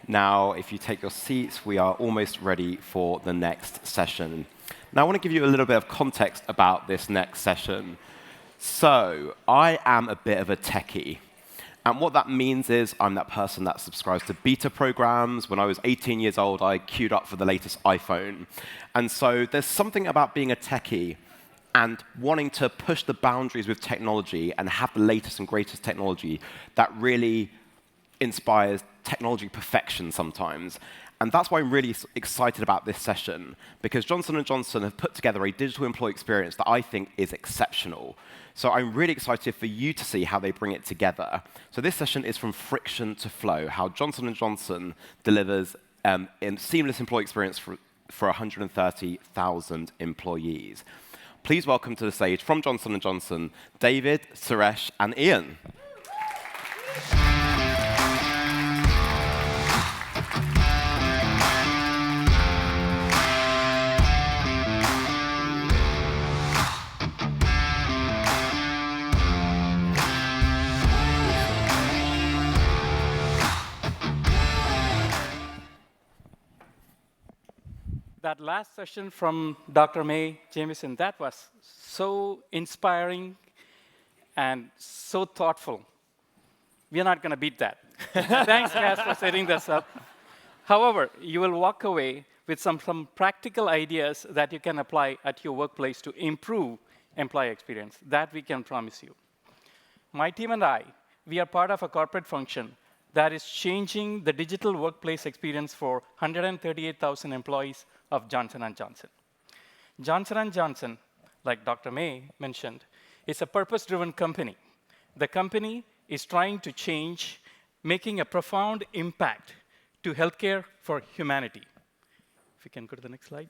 Now, if you take your seats, we are almost ready for the next session. Now, I want to give you a little bit of context about this next session. So, I am a bit of a techie. And what that means is I'm that person that subscribes to beta programs. When I was 18 years old, I queued up for the latest iPhone. And so there's something about being a techie and wanting to push the boundaries with technology and have the latest and greatest technology that really inspires technology perfection sometimes. And that's why I'm really excited about this session, because Johnson & Johnson have put together a digital employee experience that I think is exceptional. So I'm really excited for you to see how they bring it together. So this session is from friction to flow, how Johnson & Johnson delivers a seamless employee experience for 130,000 employees. Please welcome to the stage from Johnson & Johnson, David, Suresh, and Ian. That last session from Dr. May Jamieson, that was so inspiring and so thoughtful. We are not going to beat that. Thanks, guys, for setting this up. However, you will walk away with some practical ideas that you can apply at your workplace to improve employee experience. That we can promise you. My team and I, we are part of a corporate function that is changing the digital workplace experience for 138,000 employees of Johnson & Johnson. Johnson & Johnson, like Dr. May mentioned, is a purpose-driven company. The company is trying to change, making a profound impact to healthcare for humanity. If you can go to the next slide.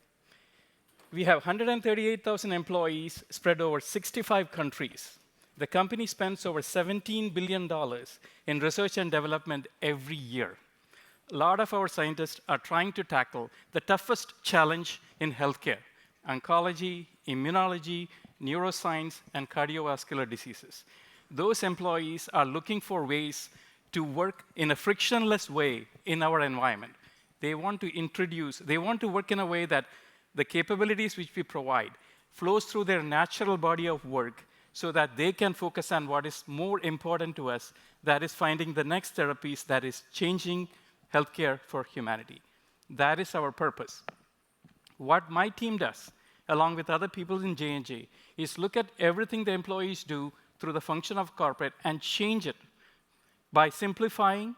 We have 138,000 employees spread over 65 countries. The company spends over $17 billion in research and development every year. A lot of our scientists are trying to tackle the toughest challenge in healthcare: oncology, immunology, neuroscience, and cardiovascular diseases. Those employees are looking for ways to work in a frictionless way in our environment. They want to work in a way that the capabilities which we provide flows through their natural body of work so that they can focus on what is more important to us, that is finding the next therapies that is changing healthcare for humanity. That is our purpose. What my team does, along with other people in J&J, is look at everything the employees do through the function of corporate and change it by simplifying,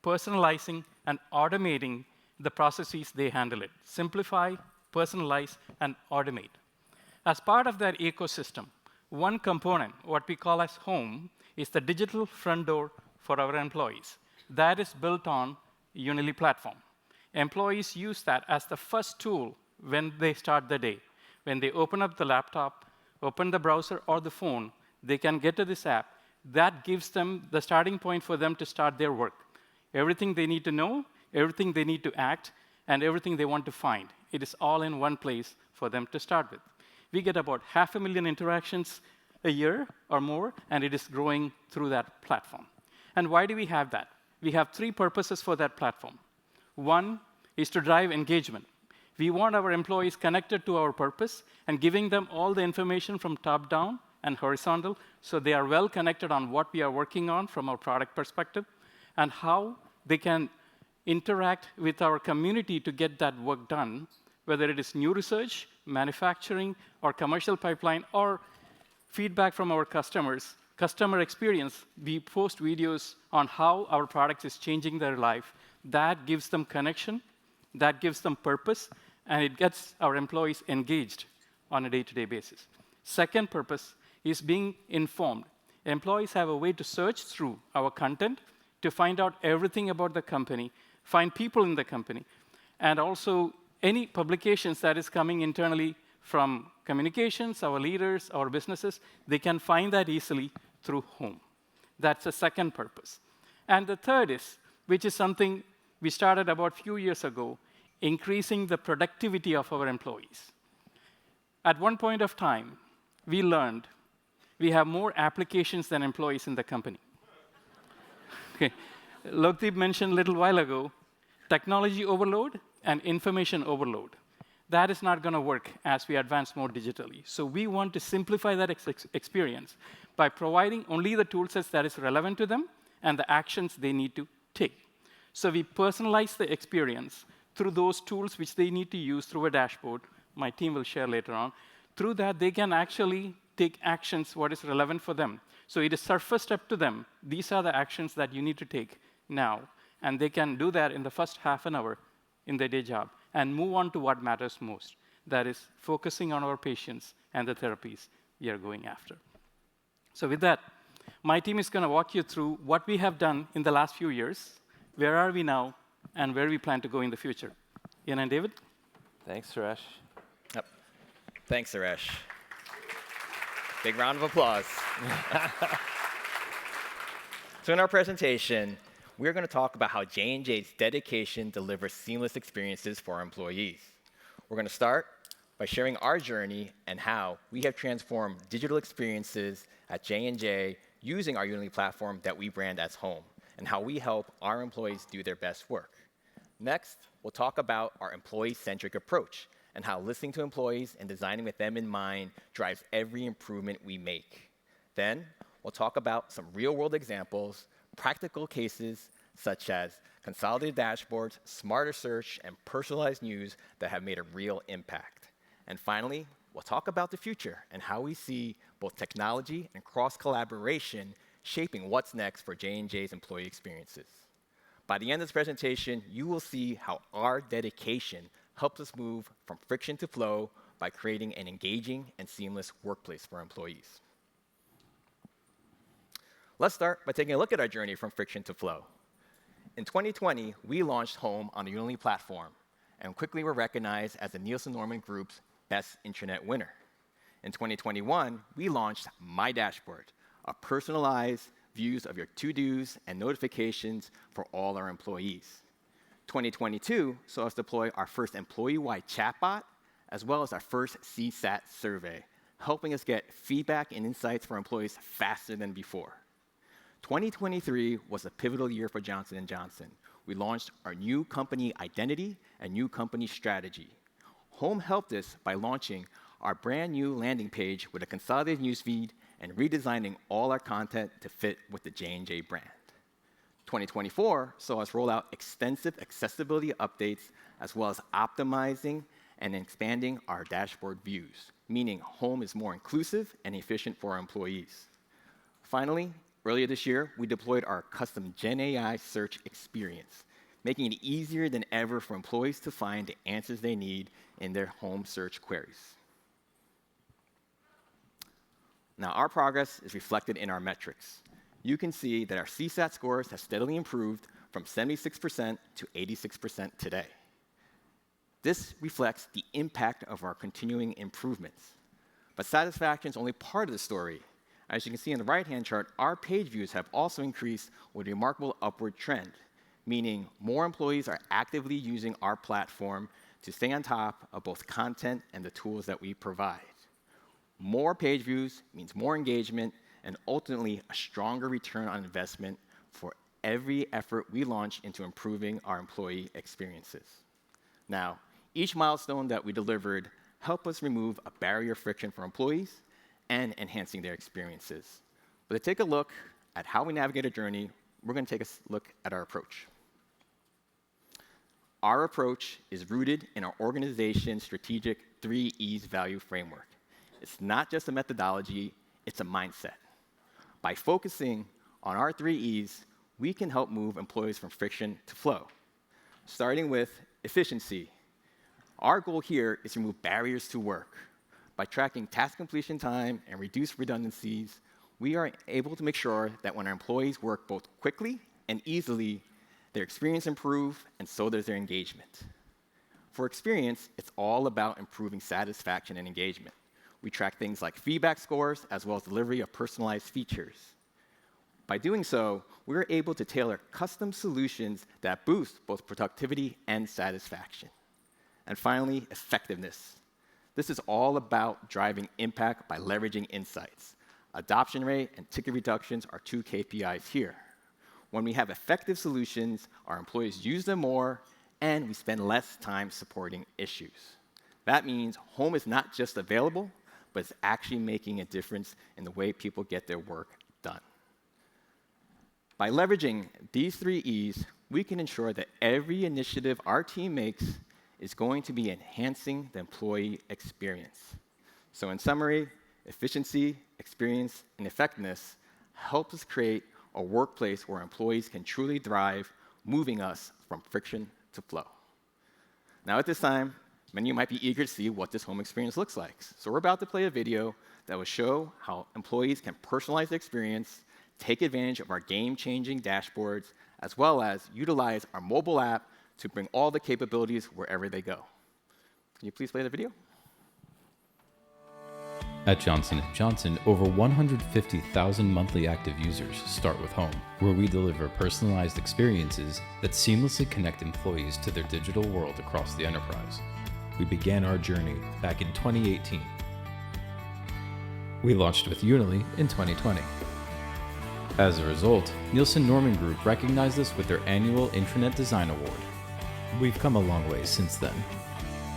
personalizing, and automating the processes they handle it. Simplify, personalize, and automate. As part of that ecosystem, one component, what we call as home, is the digital front door for our employees. That is built on Unily platform. Employees use that as the first tool when they start the day. When they open up the laptop, open the browser or the phone, they can get to this app. That gives them the starting point for them to start their work. Everything they need to know, everything they need to act, and everything they want to find. It is all in one place for them to start with. We get about 500,000 interactions a year or more, and it is growing through that platform. And why do we have that? We have three purposes for that platform. One is to drive engagement. We want our employees connected to our purpose and giving them all the information from top down and horizontal, so they are well connected on what we are working on from our product perspective and how they can interact with our community to get that work done, whether it is new research, manufacturing, or commercial pipeline, or feedback from our customers. Customer experience, we post videos on how our product is changing their life. That gives them connection, that gives them purpose, and it gets our employees engaged on a day-to-day basis. Second purpose is being informed. Employees have a way to search through our content to find out everything about the company, find people in the company, and also any publications that is coming internally from communications, our leaders, our businesses, they can find that easily through home. That's the second purpose. And the third is, which is something we started about a few years ago, increasing the productivity of our employees. At one point of time, we learned we have more applications than employees in the company. Okay. Lokdeep mentioned a little while ago, technology overload and information overload. That is not going to work as we advance more digitally. So we want to simplify that experience by providing only the tool sets that is relevant to them and the actions they need to take. So we personalize the experience through those tools which they need to use through a dashboard. My team will share later on. Through that, they can actually take actions what is relevant for them. So it is surfaced up to them. These are the actions that you need to take now. And they can do that in the first half an hour in their day job and move on to what matters most. That is focusing on our patients and the therapies we are going after. So with that, my team is going to walk you through what we have done in the last few years, where are we now, and where we plan to go in the future. Ian and David? Thanks, Suresh. Yep. Thanks, Suresh. Big round of applause. So in our presentation, we're going to talk about how J&J's dedication delivers seamless experiences for our employees. We're going to start by sharing our journey and how we have transformed digital experiences at J&J using our Unity platform that we brand as home, and how we help our employees do their best work. Next, we'll talk about our employee-centric approach and how listening to employees and designing with them in mind drives every improvement we make. Then, we'll talk about some real-world examples, practical cases such as consolidated dashboards, smarter search, and personalized news that have made a real impact. And finally, we'll talk about the future and how we see both technology and cross-collaboration shaping what's next for J&J's employee experiences. By the end of this presentation, you will see how our dedication helps us move from friction to flow by creating an engaging and seamless workplace for employees. Let's start by taking a look at our journey from friction to flow. In 2020, we launched Home on the Unity platform and quickly were recognized as the Nielsen Norman Group's Best Intranet winner. In 2021, we launched My Dashboard, a personalized views of your to-dos and notifications for all our employees. 2022 saw us deploy our first employee-wide chatbot, as well as our first CSAT survey, helping us get feedback and insights for employees faster than before. 2023 was a pivotal year for Johnson & Johnson. We launched our new company identity and new company strategy. Home helped us by launching our brand new landing page with a consolidated newsfeed and redesigning all our content to fit with the J&J brand. 2024 saw us roll out extensive accessibility updates, as well as optimizing and expanding our dashboard views, meaning Home is more inclusive and efficient for our employees. Finally, earlier this year, we deployed our custom GenAI search experience, making it easier than ever for employees to find the answers they need in their home search queries. Now, our progress is reflected in our metrics. You can see that our CSAT scores have steadily improved from 76% to 86% today. This reflects the impact of our continuing improvements. But satisfaction is only part of the story. As you can see in the right-hand chart, our page views have also increased with a remarkable upward trend, meaning more employees are actively using our platform to stay on top of both content and the tools that we provide. More page views means more engagement and ultimately a stronger return on investment for every effort we launch into improving our employee experiences. Now, each milestone that we delivered helped us remove a barrier of friction for employees and enhancing their experiences. But to take a look at how we navigate a journey, we're going to take a look at our approach. Our approach is rooted in our organization's strategic 3 E's value framework. It's not just a methodology, it's a mindset. By focusing on our 3 E's, we can help move employees from friction to flow. Starting with efficiency. Our goal here is to remove barriers to work. By tracking task completion time and reduce redundancies, we are able to make sure that when our employees work both quickly and easily, their experience improves, and so does their engagement. For experience, it's all about improving satisfaction and engagement. We track things like feedback scores, as well as delivery of personalized features. By doing so, we're able to tailor custom solutions that boost both productivity and satisfaction. And finally, effectiveness. This is all about driving impact by leveraging insights. Adoption rate and ticket reductions are 2 KPIs here. When we have effective solutions, our employees use them more, and we spend less time supporting issues. That means home is not just available, but it's actually making a difference in the way people get their work done. By leveraging these 3 E's, we can ensure that every initiative our team makes is going to be enhancing the employee experience. So in summary, efficiency, experience, and effectiveness help us create a workplace where employees can truly thrive, moving us from friction to flow. Now at this time, many of you might be eager to see what this home experience looks like. So we're about to play a video that will show how employees can personalize the experience, take advantage of our game-changing dashboards, as well as utilize our mobile app to bring all the capabilities wherever they go. Can you please play the video? At Johnson & Johnson, over 150,000 monthly active users start with Home, where we deliver personalized experiences that seamlessly connect employees to their digital world across the enterprise. We began our journey back in 2018. We launched with Unily in 2020. As a result, Nielsen Norman Group recognized us with their annual Intranet Design Award. We've come a long way since then.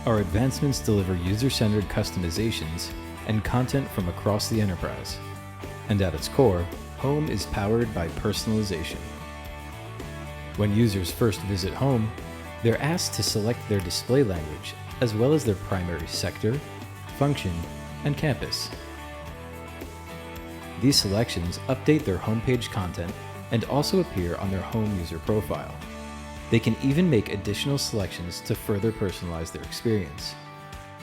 Our advancements deliver user-centered customizations and content from across the enterprise. And at its core, Home is powered by personalization. When users first visit Home, they're asked to select their display language, as well as their primary sector, function, and campus. These selections update their homepage content and also appear on their home user profile. They can even make additional selections to further personalize their experience.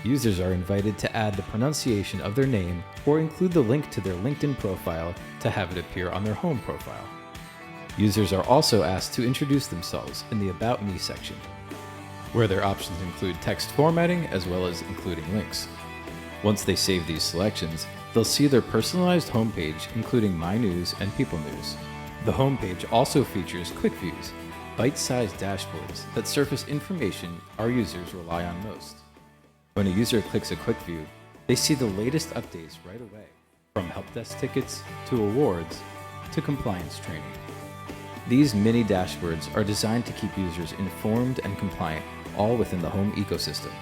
Users are invited to add the pronunciation of their name or include the link to their LinkedIn profile to have it appear on their home profile. Users are also asked to introduce themselves in the About Me section, where their options include text formatting as well as including links. Once they save these selections, they'll see their personalized homepage, including My News and People News. The homepage also features quick views, bite-sized dashboards that surface information our users rely on most. When a user clicks a quick view, they see the latest updates right away, from help desk tickets to awards to compliance training. These mini dashboards are designed to keep users informed and compliant, all within the Home ecosystem.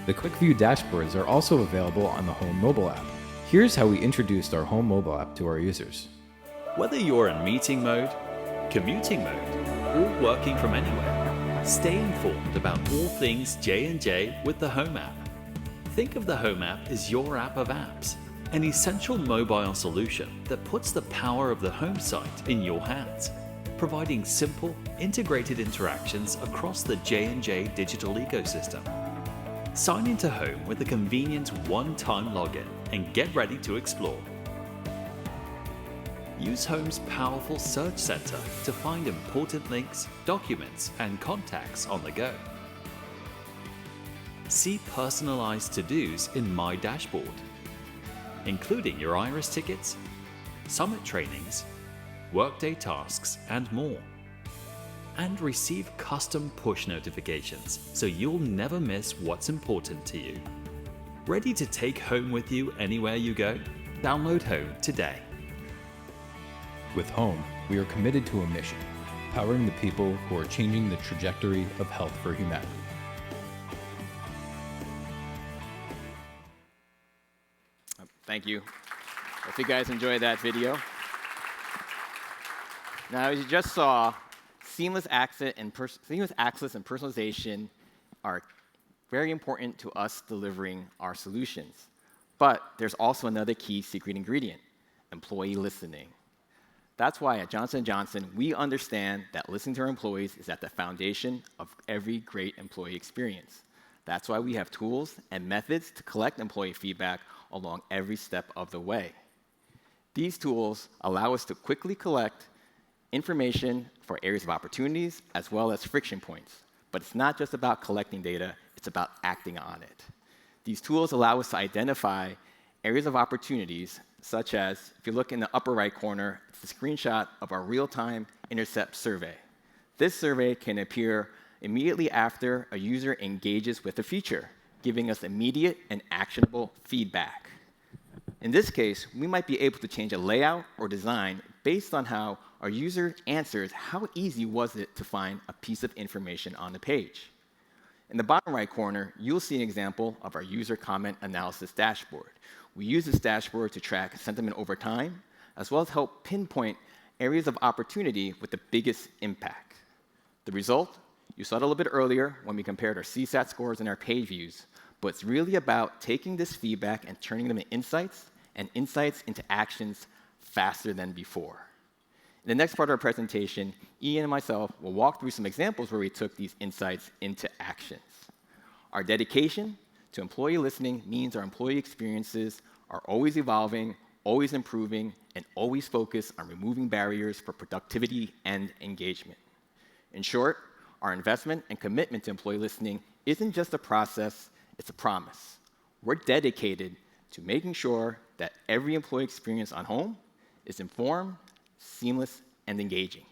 The quick view dashboards are also available on the Home mobile app. Here's how we introduced our Home mobile app to our users. Whether you're in meeting mode, commuting mode, or working from anywhere, stay informed about all things J&J with the Home app. Think of the Home app as your app of apps, an essential mobile solution that puts the power of the home site in your hands, providing simple, integrated interactions across the J&J digital ecosystem. Sign into Home with a convenient one-time login and get ready to explore. Use Home's powerful search center to find important links, documents, and contacts on the go. See personalized to-dos in My Dashboard, including your Iris tickets, summit trainings, workday tasks, and more. And receive custom push notifications so you'll never miss what's important to you. Ready to take Home with you anywhere you go? Download Home today. With Home, we are committed to a mission, powering the people who are changing the trajectory of health for humanity. Thank you. Hope you guys enjoyed that video. Now, as you just saw, seamless access and personalization are very important to us delivering our solutions. But there's also another key secret ingredient: employee listening. That's why at Johnson & Johnson, we understand that listening to our employees is at the foundation of every great employee experience. That's why we have tools and methods to collect employee feedback along every step of the way. These tools allow us to quickly collect information for areas of opportunities as well as friction points. But it's not just about collecting data, it's about acting on it. These tools allow us to identify areas of opportunities, such as, if you look in the upper right corner, it's a screenshot of our real-time intercept survey. This survey can appear immediately after a user engages with a feature, giving us immediate and actionable feedback. In this case, we might be able to change a layout or design based on how our user answers how easy was it to find a piece of information on the page. In the bottom right corner, you'll see an example of our user comment analysis dashboard. We use this dashboard to track sentiment over time, as well as help pinpoint areas of opportunity with the biggest impact. The result, you saw it a little bit earlier when we compared our CSAT scores and our page views, but it's really about taking this feedback and turning them into insights, and insights into actions faster than before. In the next part of our presentation, Ian and myself will walk through some examples where we took these insights into actions. Our dedication to employee listening means our employee experiences are always evolving, always improving, and always focused on removing barriers for productivity and engagement. In short, our investment and commitment to employee listening isn't just a process, it's a promise. We're dedicated to making sure that every employee experience on home is informed, seamless, and engaging.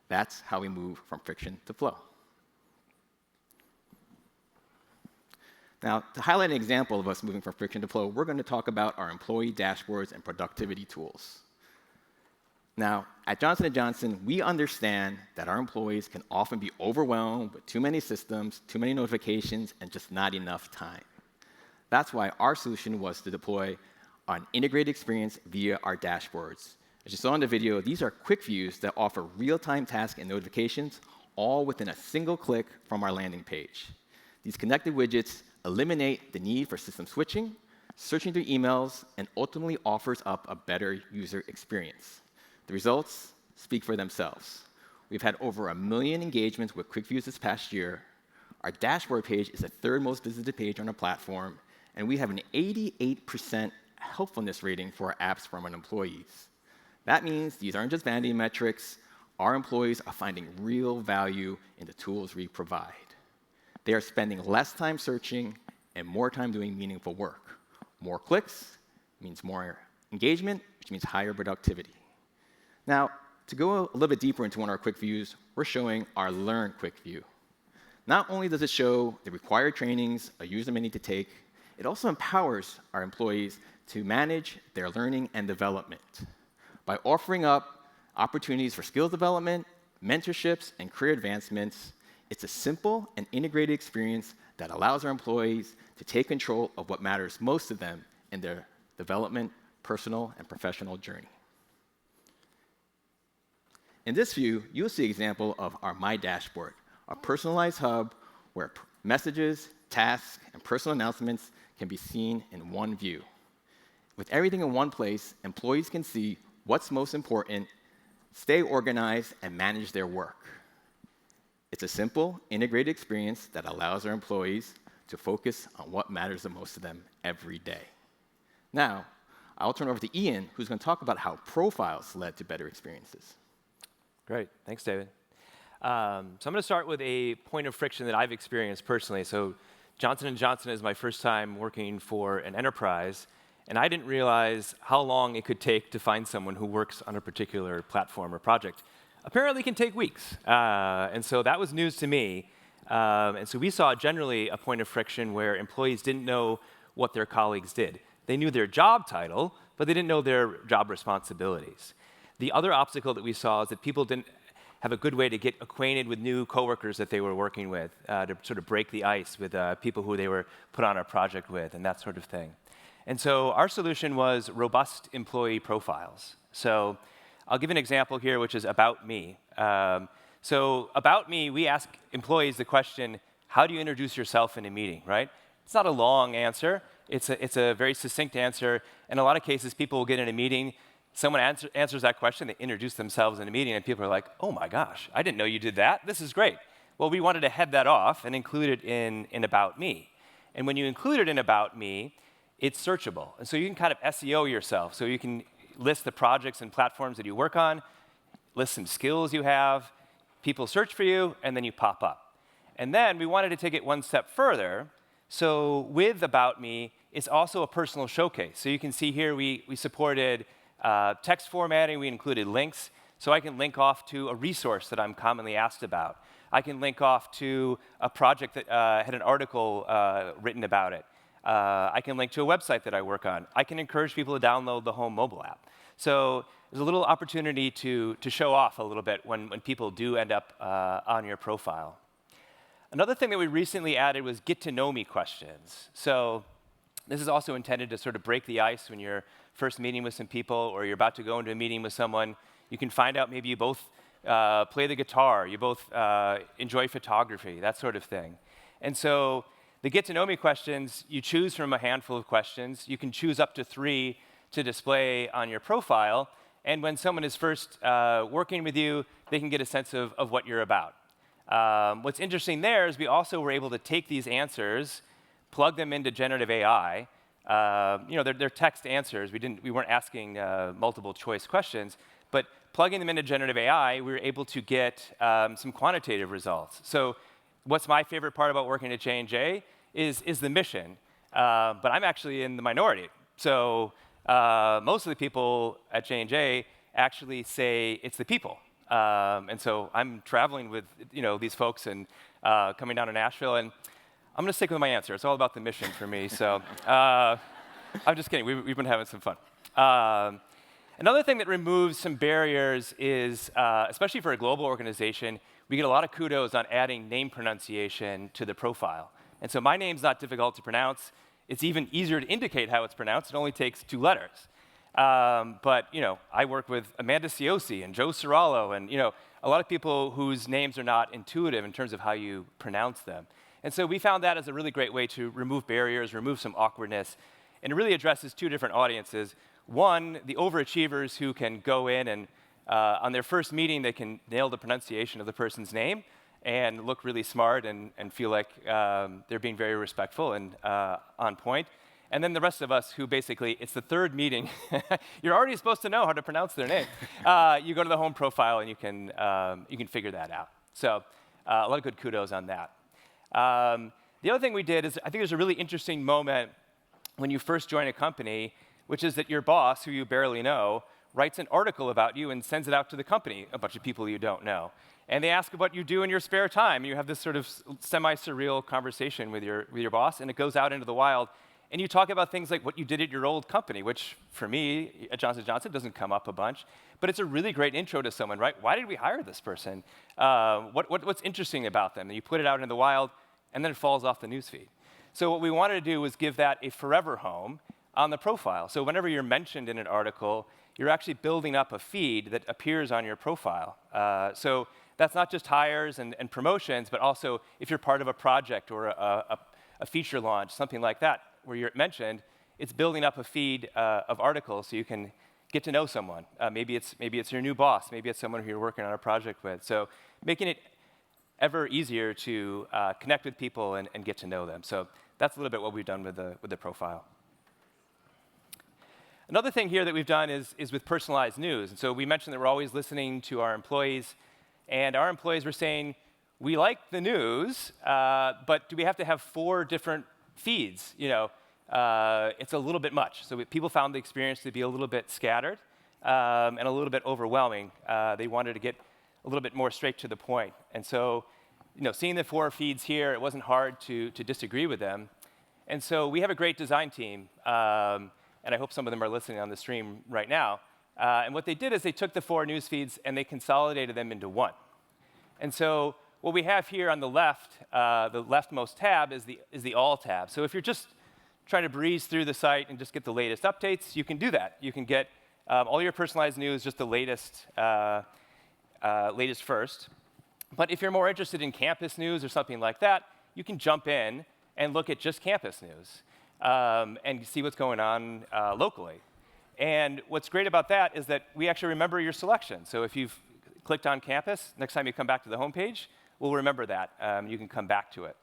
That's how we move from friction to flow. Now, to highlight an example of us moving from friction to flow, we're going to talk about our employee dashboards and productivity tools. Now, at Johnson & Johnson, we understand that our employees can often be overwhelmed with too many systems, too many notifications, and just not enough time. That's why our solution was to deploy an integrated experience via our dashboards. As you saw in the video, these are quick views that offer real-time tasks and notifications, all within a single click from our landing page. These connected widgets eliminate the need for system switching, searching through emails, and ultimately offers up a better user experience. The results speak for themselves. We've had over 1 million engagements with quick views this past year. Our dashboard page is the third most visited page on our platform, and we have an 88% helpfulness rating for our apps from our employees. That means these aren't just vanity metrics. Our employees are finding real value in the tools we provide. They are spending less time searching and more time doing meaningful work. More clicks means more engagement, which means higher productivity. Now, to go a little bit deeper into one of our quick views, we're showing our Learn quick view. Not only does it show the required trainings a user may need to take, it also empowers our employees to manage their learning and development by offering up opportunities for skills development, mentorships, and career advancements. It's a simple and integrated experience that allows our employees to take control of what matters most to them in their development, personal, and professional journey. In this view, you'll see an example of our My Dashboard, a personalized hub where messages, tasks, and personal announcements can be seen in one view. With everything in one place, employees can see what's most important, stay organized, and manage their work. It's a simple, integrated experience that allows our employees to focus on what matters the most to them every day. Now, I'll turn over to Ian, who's going to talk about how profiles led to better experiences. Great. Thanks, David. So I'm going to start with a point of friction that I've experienced personally. So Johnson & Johnson is my first time working for an enterprise, and I didn't realize how long it could take to find someone who works on a particular platform or project. Apparently, it can take weeks. And so that was news to me. And so we saw generally a point of friction where employees didn't know what their colleagues did. They knew their job title, but they didn't know their job responsibilities. The other obstacle that we saw is that people didn't have a good way to get acquainted with new coworkers that they were working with, to sort of break the ice with people who they were put on a project with and that sort of thing. And so our solution was robust employee profiles. So I'll give an example here, which is About Me. So About Me, we ask employees the question, how do you introduce yourself in a meeting, right? It's not a long answer. It's a very succinct answer. In a lot of cases, people will get in a meeting, someone answers that question, they introduce themselves in a meeting, and people are like, oh my gosh, I didn't know you did that. This is great. Well, we wanted to head that off and include it in About Me. And when you include it in About Me, it's searchable. And so you can kind of SEO yourself. So you can list the projects and platforms that you work on, list some skills you have, people search for you, and then you pop up. And then we wanted to take it one step further. So with About Me, it's also a personal showcase. So you can see here we supported text formatting, we included links, so I can link off to a resource that I'm commonly asked about. I can link off to a project that had an article written about it. I can link to a website that I work on. I can encourage people to download the Home mobile app. So there's a little opportunity to show off a little bit when people do end up on your profile. Another thing that we recently added was get to know me questions. So this is also intended to sort of break the ice when you're first meeting with some people or you're about to go into a meeting with someone. You can find out maybe you both play the guitar, you both enjoy photography, that sort of thing. And so the get to know me questions, you choose from a handful of questions. You can choose up to 3 to display on your profile. And when someone is first working with you, they can get a sense of what you're about. What's interesting there is we also were able to take these answers, plug them into generative AI. They're text answers. We weren't asking multiple choice questions, but plugging them into generative AI, we were able to get some quantitative results. So what's my favorite part about working at J&J is the mission, but I'm actually in the minority. So most of the people at J&J actually say it's the people. And so I'm traveling with these folks and coming down to Nashville, and I'm going to stick with my answer. It's all about the mission for me. So I'm just kidding. We've been having some fun. Another thing that removes some barriers is, especially for a global organization, we get a lot of kudos on adding name pronunciation to the profile. And so my name's not difficult to pronounce. It's even easier to indicate how it's pronounced. It only takes 2 letters. But I work with Amanda Ciosi and Joe Serralo, and a lot of people whose names are not intuitive in terms of how you pronounce them. And so we found that as a really great way to remove barriers, remove some awkwardness, and it really addresses 2 different audiences. One, the overachievers who can go in and on their first meeting, they can nail the pronunciation of the person's name and look really smart and feel like they're being very respectful and on point. And then the rest of us who basically, it's the 3rd meeting. You're already supposed to know how to pronounce their name. You go to the home profile and you can figure that out. So a lot of good kudos on that. The other thing we did is I think there's a really interesting moment when you first join a company, which is that your boss, who you barely know, writes an article about you and sends it out to the company, a bunch of people you don't know. And they ask what you do in your spare time. You have this sort of semi-surreal conversation with your boss, and it goes out into the wild. And you talk about things like what you did at your old company, which for me, at Johnson & Johnson, doesn't come up a bunch. But it's a really great intro to someone, right? Why did we hire this person? What's interesting about them? And you put it out into the wild, and then it falls off the newsfeed. So what we wanted to do was give that a forever home on the profile. So whenever you're mentioned in an article, you're actually building up a feed that appears on your profile. So that's not just hires and promotions, but also if you're part of a project or a feature launch, something like that, where you're mentioned, it's building up a feed of articles so you can get to know someone. Maybe it's your new boss. Maybe it's someone who you're working on a project with. So making it ever easier to connect with people and get to know them. So that's a little bit what we've done with the profile. Another thing here that we've done is with personalized news. And so we mentioned that we're always listening to our employees. And our employees were saying, we like the news, but do we have to have 4 different feeds? It's a little bit much. So people found the experience to be a little bit scattered and a little bit overwhelming. They wanted to get a little bit more straight to the point. And so, seeing the 4 feeds here, it wasn't hard to disagree with them. And so we have a great design team, and I hope some of them are listening on the stream right now. And what they did is they took the 4 news feeds and they consolidated them into 1. And so what we have here on the left, the leftmost tab is the All tab. So if you're just trying to breeze through the site and just get the latest updates, you can do that. You can get all your personalized news, just the latest first. But if you're more interested in campus news or something like that, you can jump in and look at just campus news and see what's going on locally. And what's great about that is that we actually remember your selection. So if you've clicked on campus, next time you come back to the homepage, we'll remember that. You can come back to it.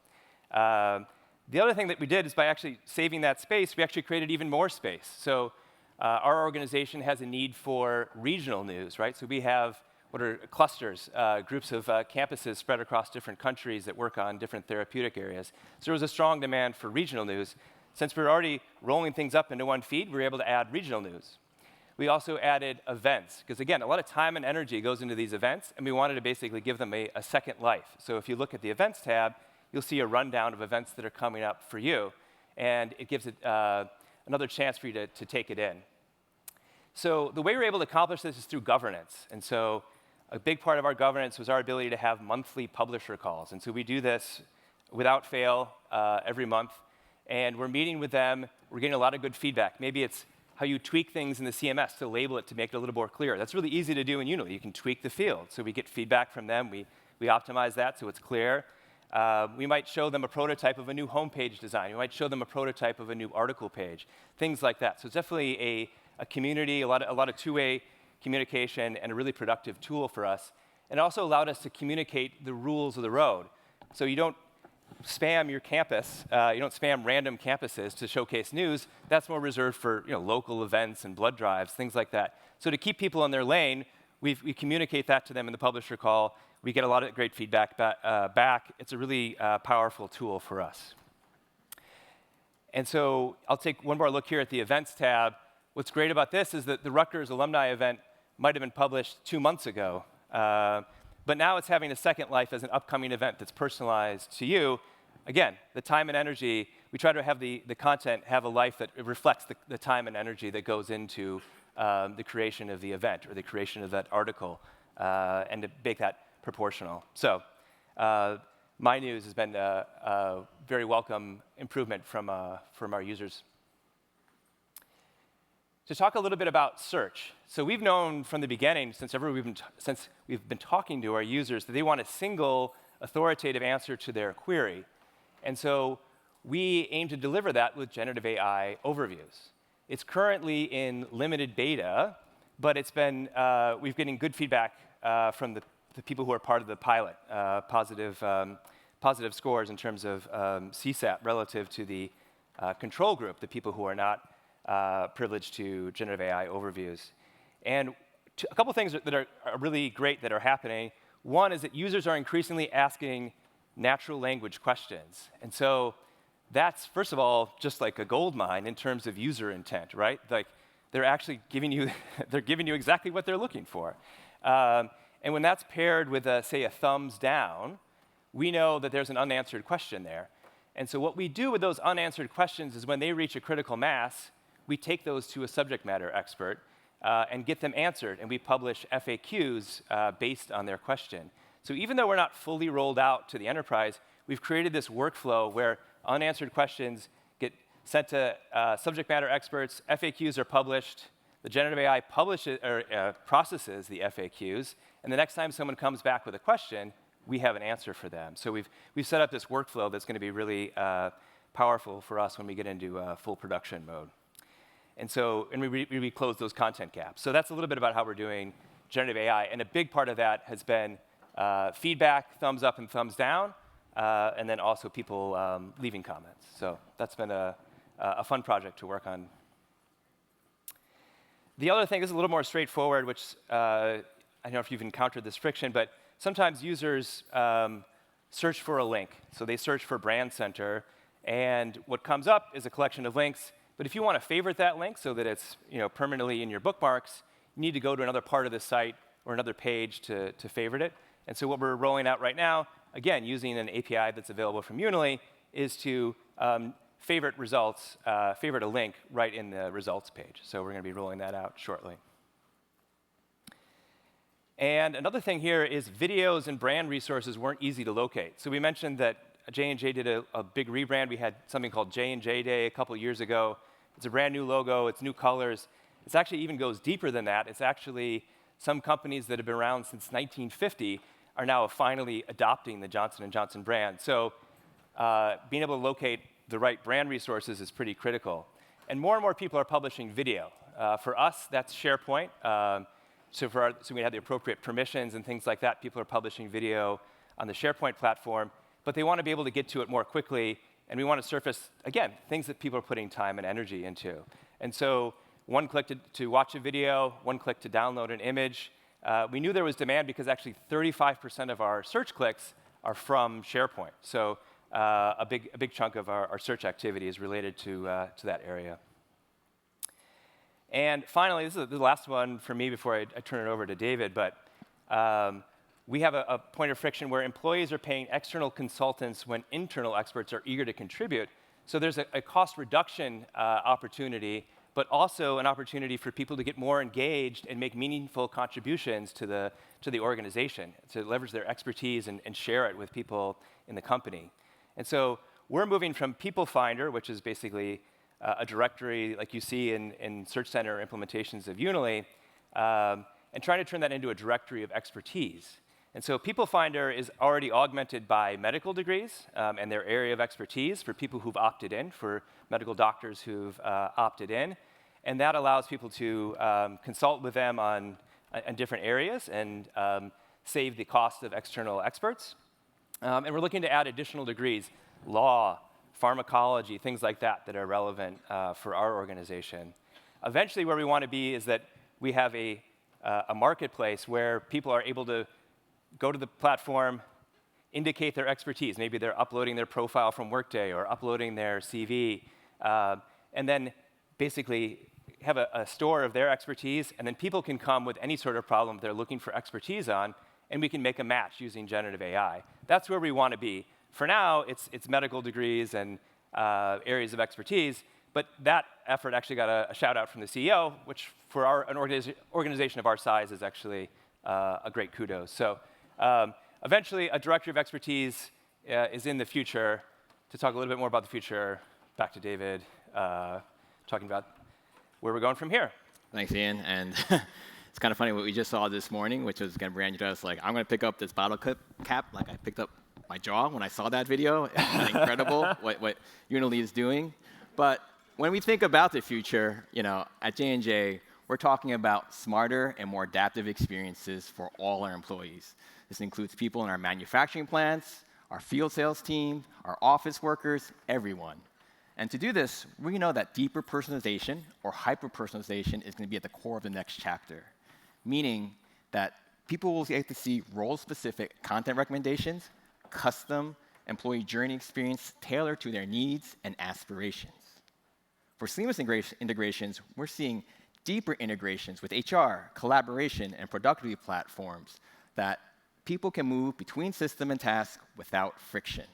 The other thing that we did is by actually saving that space, we actually created even more space. So our organization has a need for regional news, right? So we have what are clusters, groups of campuses spread across different countries that work on different therapeutic areas. So there was a strong demand for regional news. Since we were already rolling things up into 1 feed, we were able to add regional news. We also added events, because again, a lot of time and energy goes into these events, and we wanted to basically give them a second life. So if you look at the events tab, you'll see a rundown of events that are coming up for you, and it gives it another chance for you to take it in. So the way we're able to accomplish this is through governance. And so a big part of our governance was our ability to have monthly publisher calls. And so we do this without fail every month. And we're meeting with them. We're getting a lot of good feedback. Maybe it's how you tweak things in the CMS to label it to make it a little more clear. That's really easy to do in Unity. You can tweak the field. So we get feedback from them. We optimize that so it's clear. We might show them a prototype of a new homepage design. We might show them a prototype of a new article page, things like that. So it's definitely a community, a lot of two-way communication, and a really productive tool for us. And it also allowed us to communicate the rules of the road. So you don't spam your campus. You don't spam random campuses to showcase news. That's more reserved for local events and blood drives, things like that. So to keep people in their lane, we communicate that to them in the publisher call. We get a lot of great feedback back. It's a really powerful tool for us. And so I'll take one more look here at the Events tab. What's great about this is that the Rutgers alumni event might have been published 2 months ago, but now it's having a second life as an upcoming event that's personalized to you. Again, the time and energy, we try to have the content have a life that reflects the time and energy that goes into the creation of the event or the creation of that article, and to make that proportional. So my news has been a very welcome improvement from our users. To talk a little bit about search. So we've known from the beginning, since we've been talking to our users, that they want a single authoritative answer to their query. And so we aim to deliver that with generative AI overviews. It's currently in limited beta, but we've getting good feedback from the people who are part of the pilot, positive scores in terms of CSAT relative to the control group, the people who are not privileged to generative AI overviews. And a couple things that are really great that are happening. One is that users are increasingly asking natural language questions. And so that's, first of all, just like a gold mine in terms of user intent, right? Like they're actually giving you, they're giving you exactly what they're looking for. And when that's paired with, say, a thumbs down, we know that there's an unanswered question there. And so what we do with those unanswered questions is when they reach a critical mass, we take those to a subject matter expert and get them answered, and we publish FAQs based on their question. So even though we're not fully rolled out to the enterprise, we've created this workflow where unanswered questions get sent to subject matter experts, FAQs are published, the generative AI processes the FAQs, and the next time someone comes back with a question, we have an answer for them. So we've set up this workflow that's going to be really powerful for us when we get into full production mode. And we close those content gaps. So that's a little bit about how we're doing generative AI, and a big part of that has been feedback, thumbs up and thumbs down, and then also people leaving comments. So that's been a fun project to work on. The other thing is a little more straightforward, which I don't know if you've encountered this friction, but sometimes users search for a link. So they search for Brand Center, and what comes up is a collection of links. But if you want to favorite that link so that it's permanently in your bookmarks, you need to go to another part of the site or another page to favorite it. And so what we're rolling out right now, again, using an API that's available from Unity, is to favorite a link right in the results page. So we're going to be rolling that out shortly. And another thing here is videos and brand resources weren't easy to locate. So we mentioned that J&J did a big rebrand. We had something called J&J Day a couple years ago. It's a brand new logo. It's new colors. It actually even goes deeper than that. It's actually some companies that have been around since 1950 are now finally adopting the Johnson & Johnson brand. So being able to locate the right brand resources is pretty critical. And more people are publishing video. For us, that's SharePoint. So we have the appropriate permissions and things like that. People are publishing video on the SharePoint platform, but they want to be able to get to it more quickly, and we want to surface, again, things that people are putting time and energy into. And so one click to watch a video, one click to download an image. We knew there was demand because actually 35% of our search clicks are from SharePoint. So a big chunk of our search activity is related to that area. And finally, this is the last one for me before I turn it over to David, but we have a point of friction where employees are paying external consultants when internal experts are eager to contribute. So there's a cost reduction opportunity but also an opportunity for people to get more engaged and make meaningful contributions to the organization, to leverage their expertise and share it with people in the company. And so we're moving from People Finder, which is basically a directory like you see in Search Center implementations of Unily, and trying to turn that into a directory of expertise. And so People Finder is already augmented by medical degrees and their area of expertise for people who've opted in, for medical doctors who've opted in. And that allows people to consult with them on different areas and save the cost of external experts. And we're looking to add additional degrees, law, pharmacology, things like that that are relevant for our organization. Eventually, where we want to be is that we have a marketplace where people are able to go to the platform, indicate their expertise. Maybe they're uploading their profile from Workday or uploading their CV, and then basically have a store of their expertise, and then people can come with any sort of problem they're looking for expertise on, and we can make a match using generative AI. That's where we want to be. For now, it's medical degrees and areas of expertise, but that effort actually got a shout out from the CEO, which for an organization of our size is actually a great kudos. So eventually, a directory of expertise is in the future. To talk a little bit more about the future, back to David, talking about where we're going from here. Thanks, Ian. And it's kind of funny what we just saw this morning, which was going to brand you to us like, I'm going to pick up this bottle cap like I picked up my jaw when I saw that video. It's incredible what Unily is doing. But when we think about the future, at J&J, we're talking about smarter and more adaptive experiences for all our employees. This includes people in our manufacturing plants, our field sales team, our office workers, everyone. And to do this, we know that deeper personalization or hyper-personalization is going to be at the core of the next chapter, meaning that people will get to see role-specific content recommendations, custom employee journey experience tailored to their needs and aspirations. For seamless integrations, we're seeing deeper integrations with HR, collaboration, and productivity platforms that people can move between system and task without friction.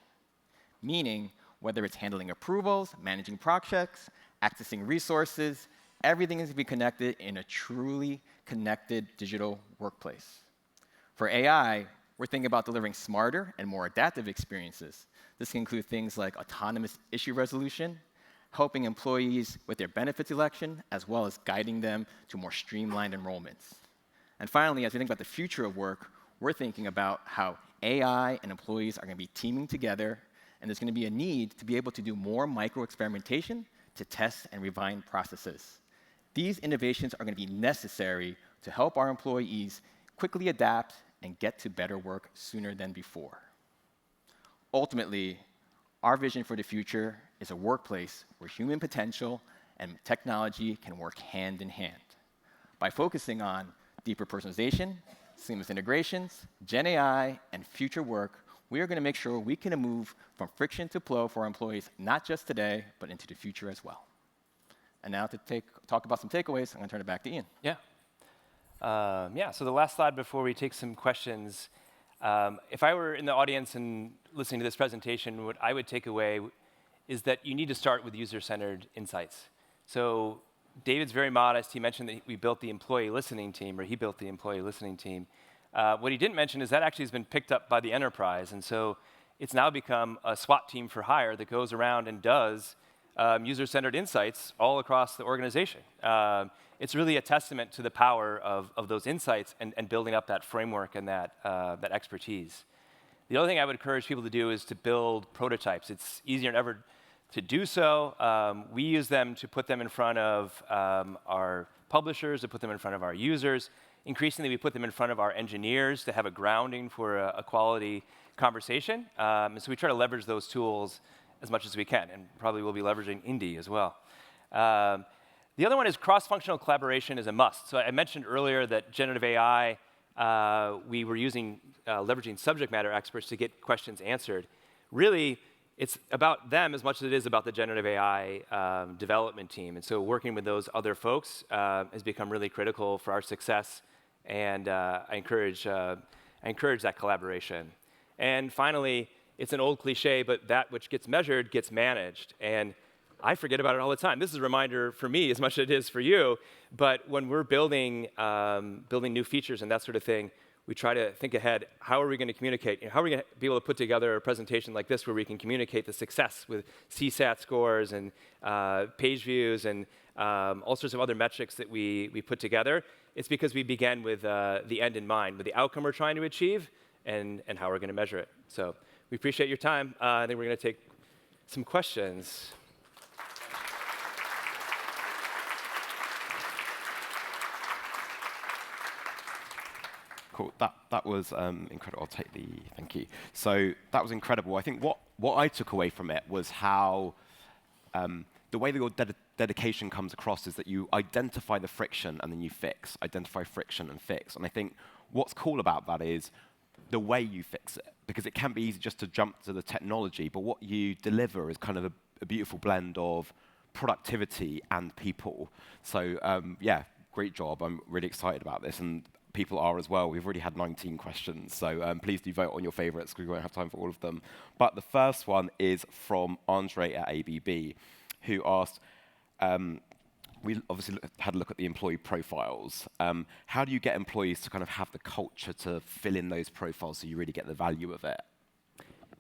Meaning, whether it's handling approvals, managing projects, accessing resources, everything is to be connected in a truly connected digital workplace. For AI, we're thinking about delivering smarter and more adaptive experiences. This can include things like autonomous issue resolution, helping employees with their benefits election, as well as guiding them to more streamlined enrollments. And finally, as we think about the future of work, we're thinking about how AI and employees are going to be teaming together, and there's going to be a need to be able to do more micro-experimentation to test and refine processes. These innovations are going to be necessary to help our employees quickly adapt and get to better work sooner than before. Ultimately, our vision for the future is a workplace where human potential and technology can work hand in hand. By focusing on deeper personalization, seamless integrations, Gen AI, and future work, we are going to make sure we can move from friction to flow for our employees, not just today, but into the future as well. And now to talk about some takeaways, I'm going to turn it back to Ian. So the last slide before we take some questions, if I were in the audience and listening to this presentation, what I would take away is that you need to start with user-centered insights. So David's very modest. He mentioned that we built the employee listening team, or he built the employee listening team. What he didn't mention is that actually has been picked up by the enterprise, and so it's now become a SWAT team for hire that goes around and does user-centered insights all across the organization. It's really a testament to the power of those insights and building up that framework and that expertise. The other thing I would encourage people to do is to build prototypes. It's easier than ever to do so. We use them to put them in front of our publishers, to put them in front of our users. Increasingly, we put them in front of our engineers to have a grounding for a quality conversation. And so we try to leverage those tools as much as we can, and probably we'll be leveraging Indy as well. The other one is cross-functional collaboration is a must. So I mentioned earlier that generative AI, we were leveraging subject matter experts to get questions answered. Really, it's about them as much as it is about the generative AI development team. And so working with those other folks has become really critical for our success, and I encourage that collaboration. And finally, it's an old cliche, but that which gets measured gets managed. And I forget about it all the time. This is a reminder for me as much as it is for you. But when we're building new features and that sort of thing, we try to think ahead. How are we going to communicate? How are we going to be able to put together a presentation like this where we can communicate the success with CSAT scores and page views and all sorts of other metrics that we put together? It's because we began with the end in mind, with the outcome we're trying to achieve and how we're going to measure it. So we appreciate your time. I think we're going to take some questions. Cool. That was incredible. I'll take the thank you. So that was incredible. I think what I took away from it was how the way that your dedication comes across is that you identify the friction and then you fix. Identify friction and fix. And I think what's cool about that is the way you fix it, because it can be easy just to jump to the technology, but what you deliver is kind of a beautiful blend of productivity and people. So yeah, great job. I'm really excited about this. And people are as well. We've already had 19 questions, so please do vote on your favorites because we won't have time for all of them. But the first one is from Andre at ABB, who asked, we obviously had a look at the employee profiles. How do you get employees to kind of have the culture to fill in those profiles so you really get the value of it?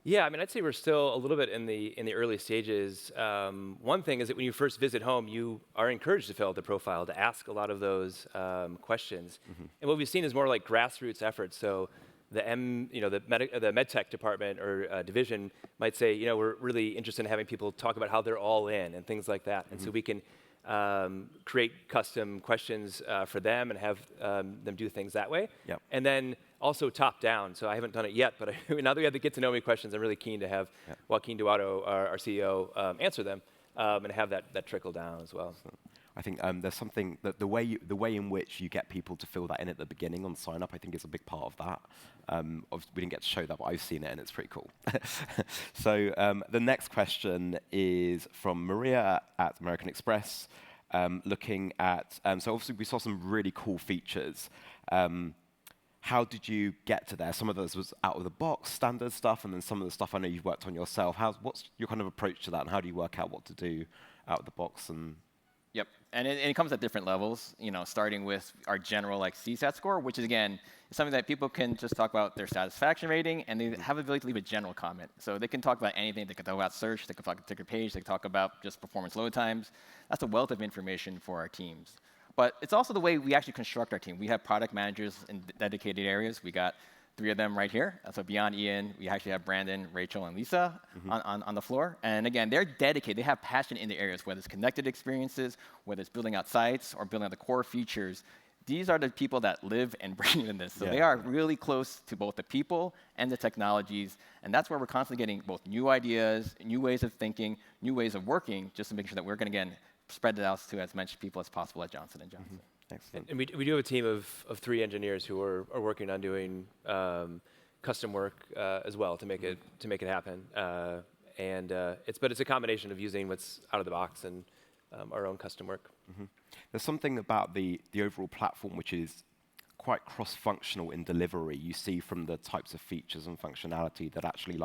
Yeah, I mean, I'd say we're still a little bit in the early stages. One thing is that when you first visit home, you are encouraged to fill out the profile, to ask a lot of those questions. And what we've seen is more like grassroots efforts. So the medtech department or division might say, we're really interested in having people talk about how they're all in and things like that. And so we can create custom questions for them and have them do things that way. Yep. And then also top down. So I haven't done it yet, but now that we have the get to know me questions, I'm really keen to have Joaquin Duato, our CEO, answer them and have that trickle down as well. I think there's something that the way in which you get people to fill that in at the beginning on sign up, I think is a big part of that. Obviously we didn't get to show that, but I've seen it and it's pretty cool. So the next question is from Maria at American Express, looking at, so obviously we saw some really cool features. How did you get to there? Some of those was out of the box, standard stuff, and then some of the stuff I know you've worked on yourself. What's your kind of approach to that, and how do you work out what to do out of the box? And Yep, and it comes at different levels, starting with our general CSAT score, which is, again, something that people can just talk about their satisfaction rating, and they have the ability to leave a general comment. So they can talk about anything. They can talk about search. They can talk about ticker page. They can talk about just performance load times. That's a wealth of information for our teams. But it's also the way we actually construct our team. We have product managers in dedicated areas. We got 3 of them right here. So beyond Ian, we actually have Brandon, Rachel, and Lisa on the floor. And again, they're dedicated. They have passion in the areas, whether it's connected experiences, whether it's building out sites, or building out the core features. These are the people that live and breathe in this. So they are really close to both the people and the technologies. And that's where we're constantly getting both new ideas, new ways of thinking, new ways of working, just to make sure that we're going to, again, spread it out to as many people as possible at Johnson & Johnson. excellent. And we do have a team of 3 engineers who are working on doing custom work as well to make it happen. But it's a combination of using what's out of the box and our own custom work. There's something about the overall platform which is quite cross-functional in delivery. You see from the types of features and functionality that actually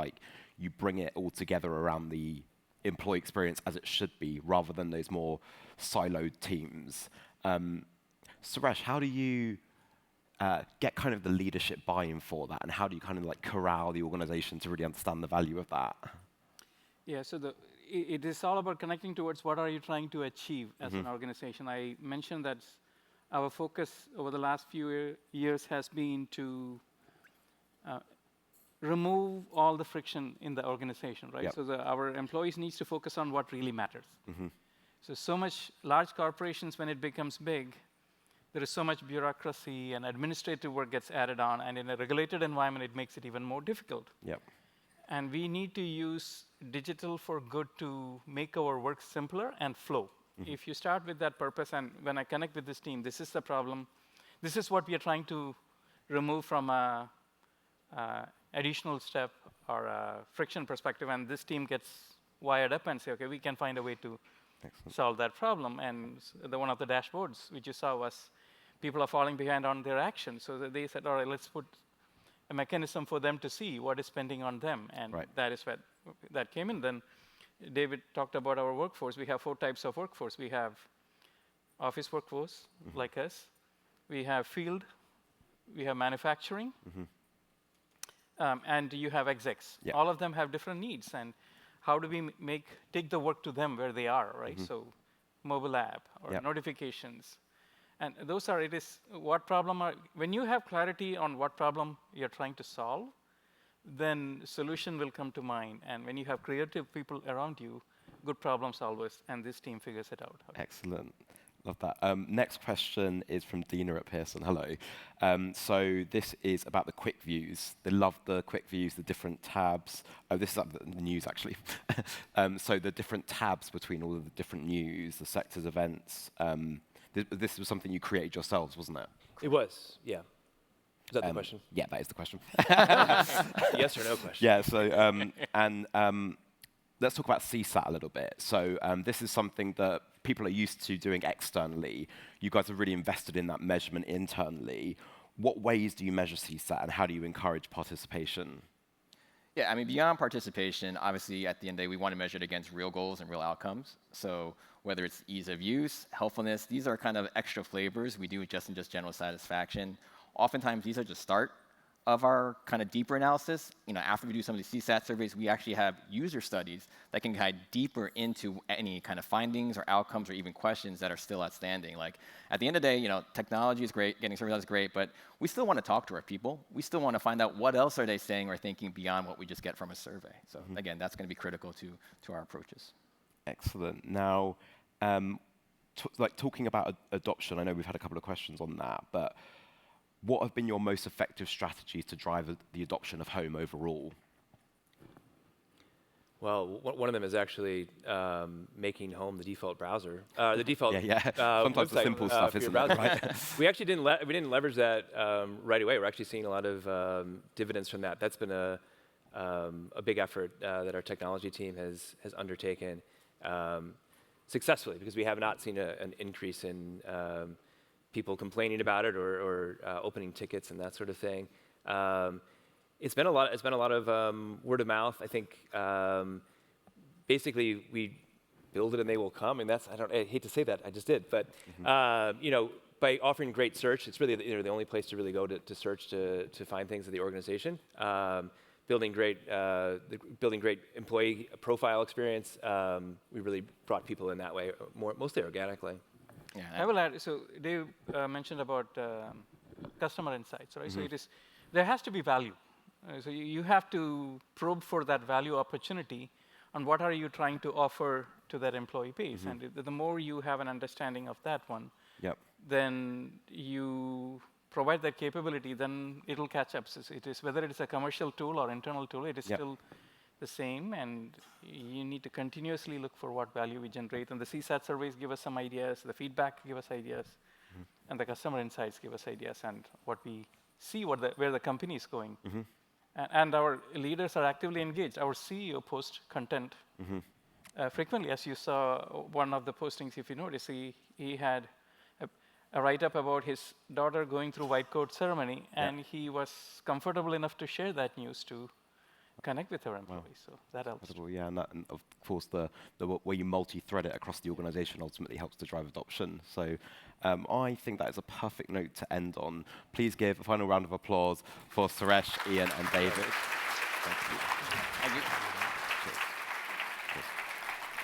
you bring it all together around the employee experience as it should be, rather than those more siloed teams. Suresh, how do you get kind of the leadership buy-in for that, and how do you kind of corral the organization to really understand the value of that? Yeah, so it is all about connecting towards what are you trying to achieve as an organization. I mentioned that our focus over the last few years has been to remove all the friction in the organization, right? Yep. So our employees need to focus on what really matters. So much large corporations, when it becomes big, there is so much bureaucracy and administrative work gets added on, and in a regulated environment, it makes it even more difficult. Yep. And we need to use digital for good to make our work simpler and flow. If you start with that purpose, and when I connect with this team, this is the problem. This is what we are trying to remove from a additional step or a friction perspective, and this team gets wired up and say, okay, we can find a way to solve that problem. And one of the dashboards which you saw was people are falling behind on their actions. So they said, all right, let's put a mechanism for them to see what is spending on them. And that is what that came in. Then David talked about our workforce. We have 4 types of workforce. We have office workforce, like us. We have field. We have manufacturing. And you have execs. Yeah. All of them have different needs. And how do we take the work to them where they are, right? So mobile app or notifications. And those are, when you have clarity on what problem you're trying to solve, then solution will come to mind. And when you have creative people around you, good problem solvers, and this team figures it out. Excellent. Love that. Next question is from Dina at Pearson. Hello. So this is about the quick views. They love the quick views, the different tabs. Oh, this is up the news, actually. So the different tabs between all of the different news, the sectors, events. This was something you created yourselves, wasn't it? It was, yeah. Is that the question? Yeah, that is the question. Yes or no question? Yeah, so, let's talk about CSAT a little bit. So this is something that people are used to doing externally. You guys are really invested in that measurement internally. What ways do you measure CSAT, and how do you encourage participation? Yeah, I mean, beyond participation, obviously, at the end of the day, we want to measure it against real goals and real outcomes. So whether it's ease of use, helpfulness, these are kind of extra flavors we do just in just general satisfaction. Oftentimes, these are the start of our kind of deeper analysis. After we do some of these CSAT surveys, we actually have user studies that can guide deeper into any kind of findings or outcomes or even questions that are still outstanding. Like, at the end of the day, technology is great, getting surveys is great, but we still want to talk to our people. We still want to find out what else are they saying or thinking beyond what we just get from a survey. So again, that's going to be critical to our approaches. Excellent. Now, talking about adoption, I know we've had a couple of questions on that, but what have been your most effective strategies to drive the adoption of home overall? Well, one of them is actually making home the default browser, the default. Sometimes the simple stuff, isn't it? Right? We actually didn't leverage that right away. We're actually seeing a lot of dividends from that. That's been a big effort that our technology team has undertaken successfully, because we have not seen an increase in people complaining about it or opening tickets and that sort of thing. It's been a lot of word of mouth. I think basically we build it and they will come, and I hate to say that, I just did, but by offering great search, it's really the only place to really go to search to find things in the organization. Building great employee profile experience. We really brought people in that way, mostly organically. Yeah, I will add, so Dave mentioned about customer insights, right? So there has to be value. So you have to probe for that value opportunity on what are you trying to offer to that employee base. And the more you have an understanding of that one, then you provide that capability, then it'll catch up. So whether it's a commercial tool or internal tool, it is still the same, and you need to continuously look for what value we generate. And the CSAT surveys give us some ideas, the feedback give us ideas, and the customer insights give us ideas, and what we see where the company is going. And our leaders are actively engaged. Our CEO posts content frequently. As you saw, one of the postings, if you notice, he had a write-up about his daughter going through white coat ceremony, and he was comfortable enough to share that news to connect with our employees. So that helps. Yeah, and of course the way you multi-thread it across the organization ultimately helps to drive adoption. So I think that is a perfect note to end on. Please give a final round of applause for Suresh, Ian, and David. Thank you. Thank you.